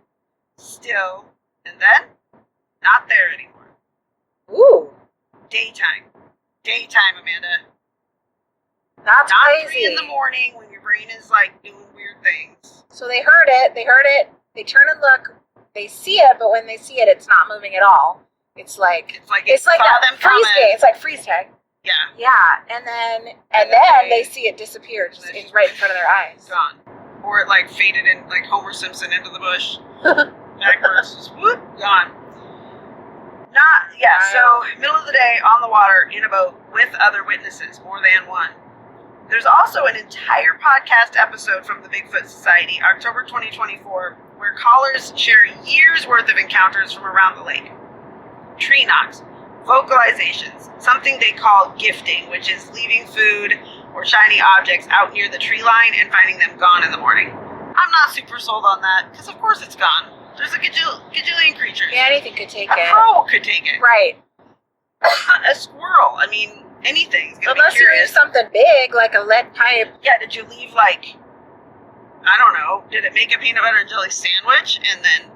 S2: still, and then not there anymore.
S1: Ooh.
S2: Daytime. Daytime, Amanda.
S1: That's
S2: not
S1: crazy.
S2: 3 in the morning when your brain is like doing weird things.
S1: So they heard it. They turn and look. They see it, but when they see it, it's not moving at all. It's like that freeze game. It's like freeze tag.
S2: Yeah.
S1: Yeah, and then they see it disappear just right in front of their eyes.
S2: Gone. Or it like faded in like Homer Simpson into the bush. Backwards, just whoop, gone. So middle of the day on the water in a boat with other witnesses, more than one. There's also an entire podcast episode from the Bigfoot Society, October 2024, where callers share years worth of encounters from around the lake. Tree knocks, vocalizations, something they call gifting, which is leaving food or shiny objects out near the tree line and finding them gone in the morning. I'm not super sold on that, because of course it's gone. There's a gajillion creatures.
S1: Yeah, anything could take it.
S2: A crow could take it.
S1: Right.
S2: A squirrel. I mean, anything's gonna
S1: Unless
S2: be curious.
S1: you leave something big, like a lead pipe.
S2: Yeah, did you leave, like, I don't know, did it make a peanut butter and jelly sandwich and then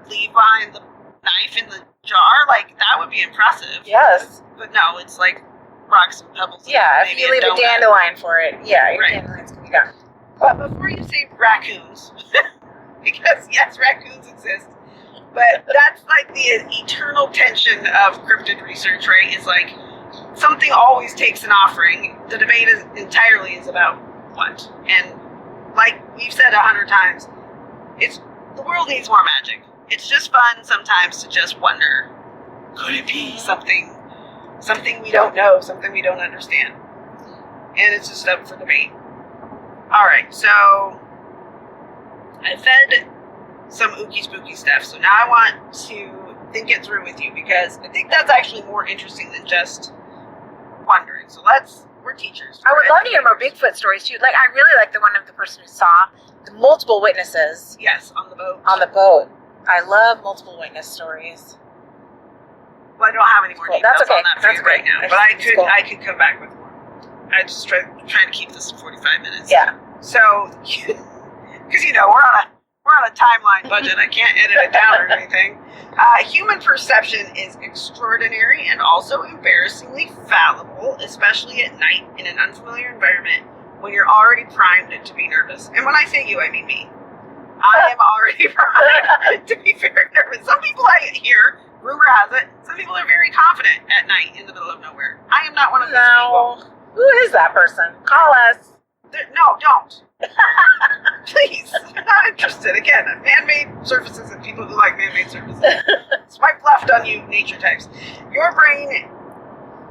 S2: leave behind the knife in the jar? Like, that would be impressive.
S1: Yes.
S2: But no, it's like rocks and pebbles.
S1: Yeah, if you leave a dandelion for it, yeah, your dandelions can be gone.
S2: But before you say raccoons, because yes, raccoons exist, but that's like the eternal tension of cryptid research, right? Is like something always takes an offering. The debate is entirely about what, and like we've said 100 times, it's the world needs more magic. It's just fun sometimes to just wonder, could it be something we don't know, something we don't understand, and it's just up for debate. All right, so I fed some ooky spooky stuff, so now I want to think it through with you, because I think that's actually more interesting than just wondering. So we're teachers.
S1: I would love to hear more Bigfoot stories too. Like, I really like the one of the person who saw the multiple witnesses.
S2: Yes, on the boat.
S1: On the boat. I love multiple witness stories.
S2: Well, I don't have any more details on that for you right now, but I could come back with more. I just trying to keep this to 45 minutes.
S1: Yeah.
S2: So, because we're on a timeline budget. I can't edit it down or anything. Human perception is extraordinary and also embarrassingly fallible, especially at night in an unfamiliar environment when you're already primed to be nervous. And when I say you, I mean me. I am already primed to be very nervous. Some people I hear rumor has it, some people are very confident at night in the middle of nowhere. I am not one of those people.
S1: Who is that person? Call us.
S2: No, don't. Please. I'm not interested. Again, man-made surfaces and people who like man-made surfaces. Swipe left on you, nature types.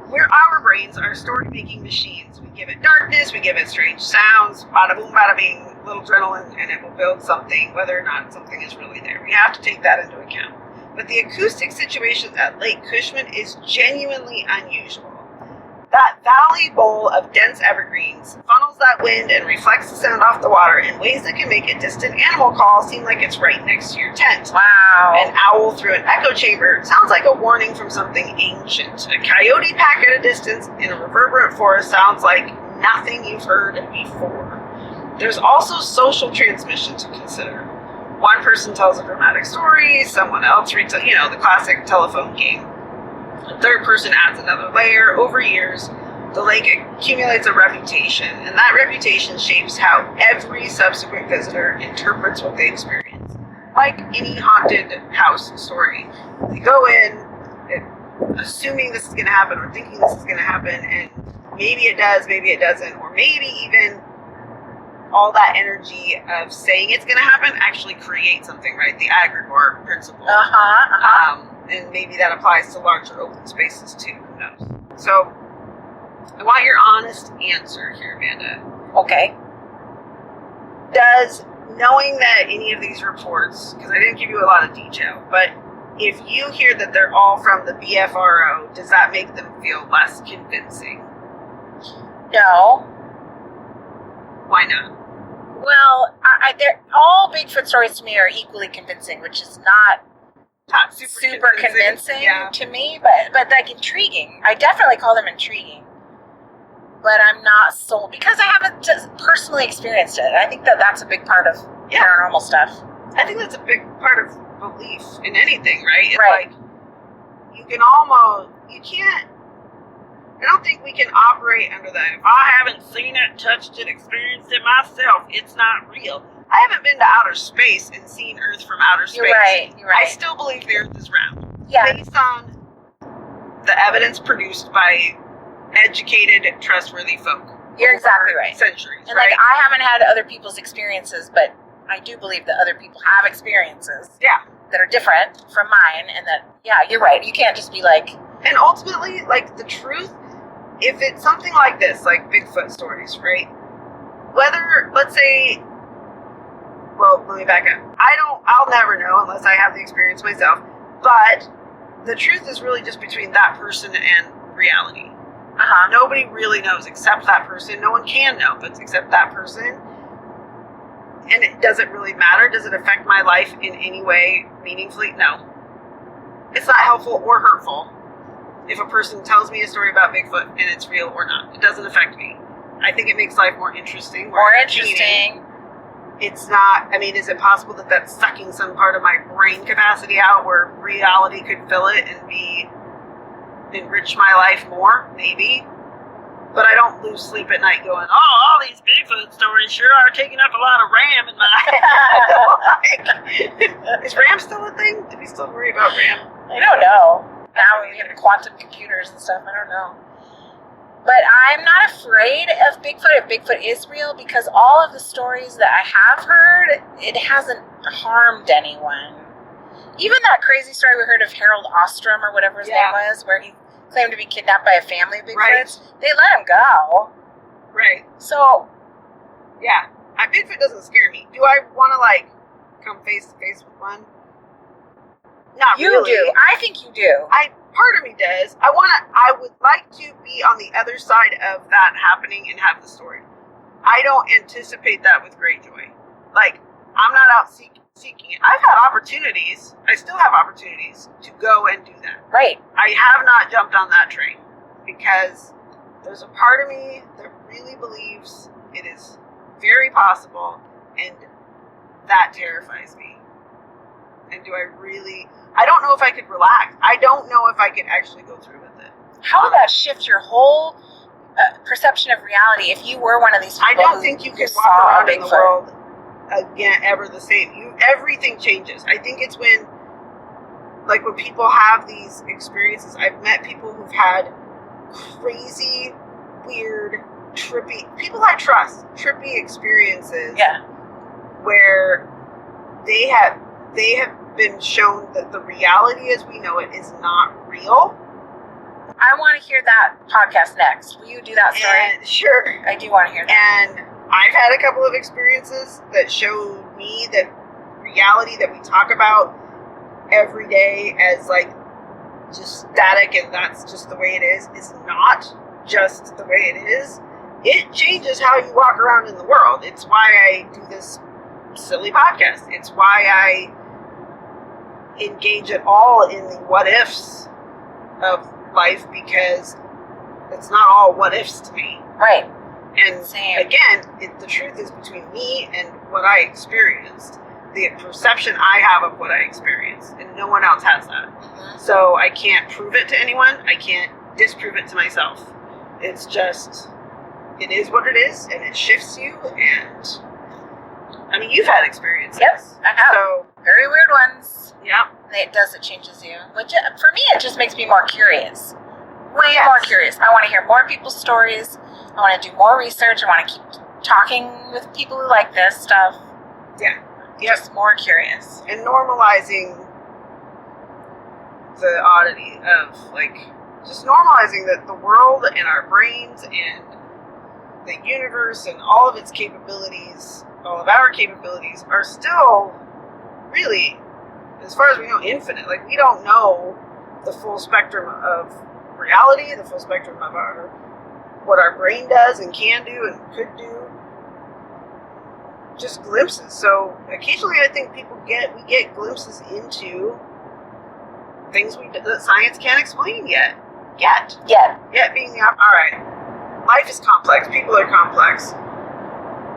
S2: Our brains are story-making machines. We give it darkness, we give it strange sounds, bada boom, bada bing, little adrenaline, and it will build something, whether or not something is really there. We have to take that into account. But the acoustic situation at Lake Cushman is genuinely unusual. That valley bowl of dense evergreens funnels that wind and reflects the sound off the water in ways that can make a distant animal call seem like it's right next to your tent.
S1: Wow.
S2: An owl through an echo chamber sounds like a warning from something ancient. A coyote pack at a distance in a reverberant forest sounds like nothing you've heard before. There's also social transmission to consider. One person tells a dramatic story, someone else reads, the classic telephone game. A third person adds another layer. Over years, the lake accumulates a reputation, and that reputation shapes how every subsequent visitor interprets what they experience. Like any haunted house story. They go in assuming this is going to happen or thinking this is going to happen, and maybe it does, maybe it doesn't, or maybe even all that energy of saying it's going to happen actually creates something, right? The egregore principle. And maybe that applies to larger open spaces too. Who knows? So, I want your honest answer here, Amanda.
S1: Okay.
S2: Does knowing that any of these reports, because I didn't give you a lot of detail, but if you hear that they're all from the BFRO, does that make them feel less convincing?
S1: No.
S2: Why not?
S1: Well, they're all Bigfoot stories to me are equally convincing, which is not super convincing to me, but like intriguing. I definitely call them intriguing, but I'm not sold because I haven't just personally experienced it. I think that's a big part of paranormal stuff.
S2: I think that's a big part of belief in anything, right? It's
S1: right.
S2: Like you can't. I don't think we can operate under that. If I haven't seen it, touched it, experienced it myself, it's not real. I haven't been to outer space and seen Earth from outer space.
S1: You're right.
S2: I still believe the Earth is round.
S1: Yeah.
S2: Based on the evidence produced by educated, trustworthy folk.
S1: You're exactly right.
S2: Centuries,
S1: and
S2: right?
S1: like I haven't had other people's experiences, but I do believe that other people have experiences.
S2: Yeah.
S1: That are different from mine, and that you're right. You can't just be like.
S2: And ultimately, like the truth, if it's something like this, like Bigfoot stories, right? Whether, let's say. Well, let me back up. I'll never know unless I have the experience myself. But the truth is really just between that person and reality. Nobody really knows except that person. No one can know but except that person. And does it really matter? Does it affect my life in any way meaningfully? No. It's not helpful or hurtful if a person tells me a story about Bigfoot and it's real or not. It doesn't affect me. I think it makes life more interesting.
S1: More interesting.
S2: It's not, is it possible that that's sucking some part of my brain capacity out where reality could fill it and enrich my life more? Maybe. But I don't lose sleep at night going, all these Bigfoot stories sure are taking up a lot of RAM in my is RAM still a thing? Do we still worry about RAM?
S1: I don't know. Now we have quantum computers and stuff. I don't know. But I'm not afraid of Bigfoot if Bigfoot is real because all of the stories that I have heard, it hasn't harmed anyone. Even that crazy story we heard of Harold Ostrom or whatever his name was, where he claimed to be kidnapped by a family of Bigfoots.
S2: Right.
S1: They let him go.
S2: Right.
S1: So.
S2: Yeah. Bigfoot doesn't scare me. Do I want to, come face to face with one? Not really.
S1: You do. I think you do.
S2: Part of me does. I would like to be on the other side of that happening and have the story. I don't anticipate that with great joy. I'm not out seeking it. I've had opportunities. I still have opportunities to go and do that.
S1: Right.
S2: I have not jumped on that train because there's a part of me that really believes it is very possible, and that terrifies me. And I don't know if I could relax. I don't know if I could actually go through with it.
S1: How would that shift your whole perception of reality if you were one of these people?
S2: I don't think you could walk around in the world again ever the same. Everything changes. I think it's when like when people have these experiences, I've met people who've had crazy, weird, trippy, people I trust, trippy experiences.
S1: Yeah.
S2: Where they have been shown that the reality as we know it is not real.
S1: I want to hear that podcast next. Will you do that story?
S2: And, sure.
S1: I do want to hear that.
S2: And I've had a couple of experiences that showed me that reality that we talk about every day as like just static and that's just the way it is not just the way it is. It changes how you walk around in the world. It's why I do this silly podcast. It's why I engage at all in the what ifs of life, because it's not all what ifs to me.
S1: Right.
S2: And
S1: Same.
S2: again, the truth is between me and what I experienced, the perception I have of what I experienced, and no one else has that.
S1: Mm-hmm.
S2: So I can't prove it to anyone. I can't disprove it to myself. It's just, it is what it is, and it shifts you. And I mean, you've had experiences.
S1: Yes, I have.
S2: So,
S1: very weird ones.
S2: yeah.
S1: It changes you. Which, for me, it just makes me more curious. Way
S2: Yes.
S1: more curious. I want to hear more people's stories. I want to do more research. I want to keep talking with people who like this stuff.
S2: Yeah. Yep.
S1: Just more curious.
S2: And normalizing the oddity of, like, just normalizing that the world and our brains and the universe and all of its capabilities, all of our capabilities, are still really, as far as we know, infinite. Like, we don't know the full spectrum of reality, the full spectrum of what our brain does and can do and could do. Just glimpses. So occasionally I think we get glimpses into things that science can't explain yet. Yet being the all right. Life is complex. People are complex.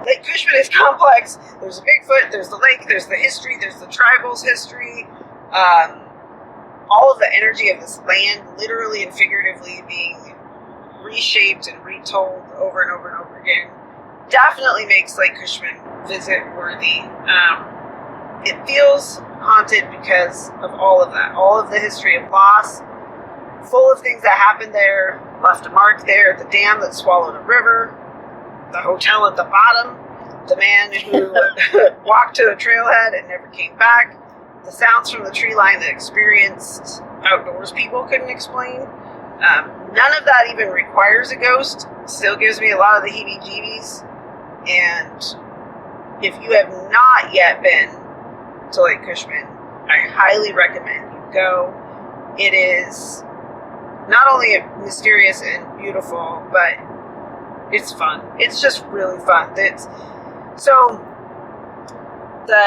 S2: Lake Cushman is complex. There's a Bigfoot. There's the lake. There's the history. There's the tribal's history. All of the energy of this land, literally and figuratively, being reshaped and retold over and over and over again, definitely makes Lake Cushman visit worthy. It feels haunted because of all of that, all of the history of loss, full of things that happened there, left a mark there, the dam that swallowed a river, the hotel at the bottom, the man who walked to a trailhead and never came back, the sounds from the tree line that experienced outdoors people couldn't explain. None of that even requires a ghost. Still gives me a lot of the heebie-jeebies. And if you have not yet been to Lake Cushman, I highly recommend you go. It is not only mysterious and beautiful, but it's fun. It's just really fun.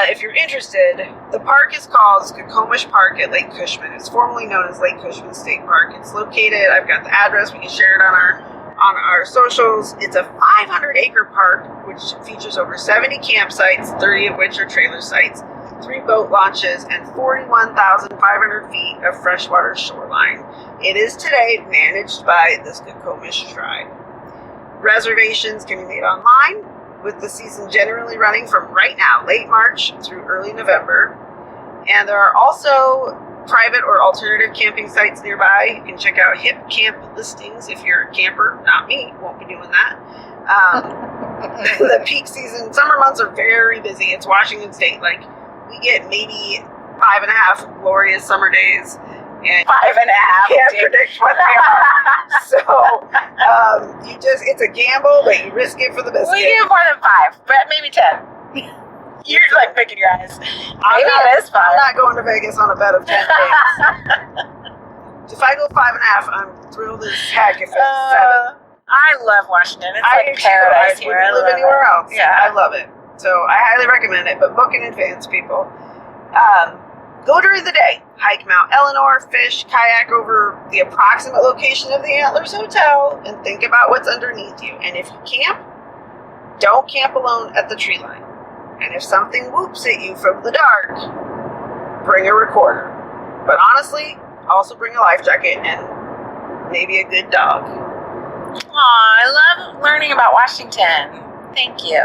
S2: If you're interested, the park is called Skokomish Park at Lake Cushman. It's formerly known as Lake Cushman State Park. It's located, I've got the address, we can share it on our socials. It's a 500-acre park which features over 70 campsites, 30 of which are trailer sites, 3 boat launches, and 41,500 feet of freshwater shoreline. It is today managed by the Skokomish tribe. Reservations can be made online, with the season generally running from right now, late March, through early November. And there are also private or alternative camping sites nearby. You can check out Hip Camp listings if you're a camper. Not me, won't be doing that. The peak season, summer months are very busy. It's Washington State. Like, we get maybe 5.5 glorious summer days. And
S1: 5.5.
S2: Can't predict what they are. So, it's a gamble, but you risk it for the biscuit.
S1: We do more than 5, but maybe 10. You're like picking your eyes. Maybe it is 5.
S2: I'm not going to Vegas on a bet of 10 days. If I go 5.5, I'm thrilled as heck if it's 7.
S1: I love Washington. It's like paradise here.
S2: I wouldn't live anywhere else.
S1: Yeah.
S2: I love it. So I highly recommend it, but book in advance, people. Go during the day. Hike Mount Eleanor, fish, kayak over the approximate location of the Antlers Hotel, and think about what's underneath you. And if you camp, don't camp alone at the tree line. And if something whoops at you from the dark, bring a recorder. But honestly, also bring a life jacket and maybe a good dog.
S1: Aw, I love learning about Washington. Thank you.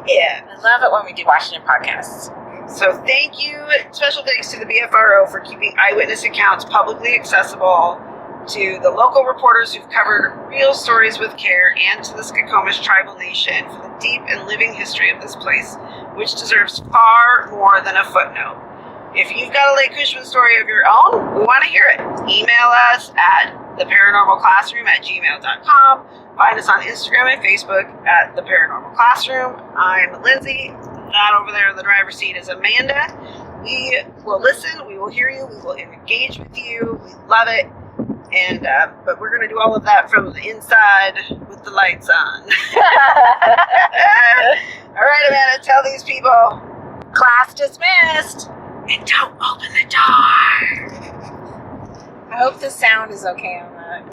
S2: Yeah.
S1: I love it when we do Washington podcasts.
S2: So thank you, special thanks to the BFRO for keeping eyewitness accounts publicly accessible, to the local reporters who've covered real stories with care, and to the Skokomish tribal nation for the deep and living history of this place, which deserves far more than a footnote. If you've got a Lake Cushman story of your own, we want to hear it. Email us at theparanormalclassroom@gmail.com. Find us on Instagram and Facebook at The Paranormal Classroom. I'm Lindsay. That over there in the driver's seat is Amanda. We will listen, we will hear you, we will engage with you. We love it. And but we're going to do all of that from the inside with the lights on. All right, Amanda, tell these people.
S1: Class dismissed.
S2: And don't open the door.
S1: I hope the sound is okay on that.